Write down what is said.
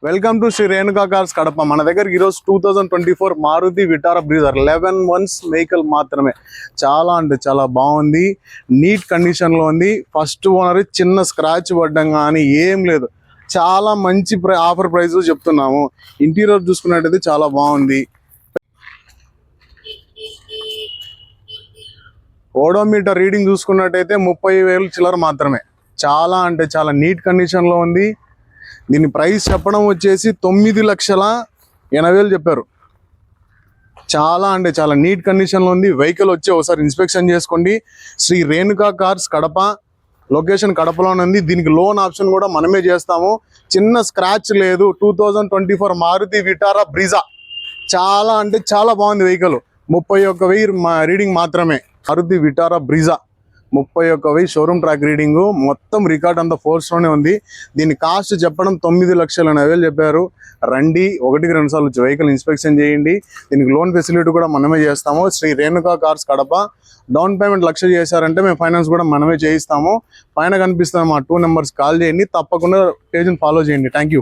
Welcome to Shri Renuka cars Kadapa. మన దగ్గర ఈరోజు 2024 Maruti Vitara Brezza 11 months vehicle మాత్రమే. చాలా అంటే చాలా బాగుంది, నీట్ కండిషన్లో ఉంది. ఫస్ట్ ఓనర్ చిన్న స్క్రాచ్ పడ్డం కానీ ఏం లేదు. చాలా మంచి ఆఫర్ ప్రైస్ చెప్తున్నాము. ఇంటీరియర్ చూసుకున్నట్టయితే చాలా బాగుంది. ఓడోమీటర్ రీడింగ్ చూసుకున్నట్టయితే 30,000 చిల్లర మాత్రమే. చాలా అంటే చాలా నీట్ కండిషన్లో ఉంది. దీని ప్రైస్ చెప్పడం వచ్చేసి 9,80,000 చెప్పారు. చాలా అంటే చాలా నీట్ కండిషన్లో ఉంది. వెహికల్ వచ్చి ఒకసారి ఇన్స్పెక్షన్ చేసుకోండి. శ్రీ రేణుకా కార్స్ కడప, లొకేషన్ కడపలోనే ఉంది. దీనికి లోన్ ఆప్షన్ కూడా మనమే చేస్తాము. చిన్న స్క్రాచ్ లేదు. 2024 మారుతి విటారా బ్రీజా. చాలా అంటే చాలా బాగుంది వెహికల్. 31,000 రీడింగ్ మాత్రమే. Maruti Vitara Brezza 31,000 showroom track reading. మొత్తం రికార్డ్ అంతా ఫోర్స్లోనే ఉంది. దీని కాస్ట్ చెప్పడం 9,80,000 చెప్పారు. రండి, 1-2 సార్లు వచ్చి వెహికల్ ఇన్స్పెక్షన్ చేయండి. దీనికి లోన్ ఫెసిలిటీ కూడా మనమే చేస్తాము. Shri Renuka cars Kadapa. Down payment 1,00,000 చేశారంటే మేము ఫైనాన్స్ కూడా మనమే చేయిస్తాము. పైన కనిపిస్తున్న మా 2 నెంబర్స్ కాల్ చేయండి. తప్పకుండా పేజ్ని ఫాలో చేయండి. Thank you.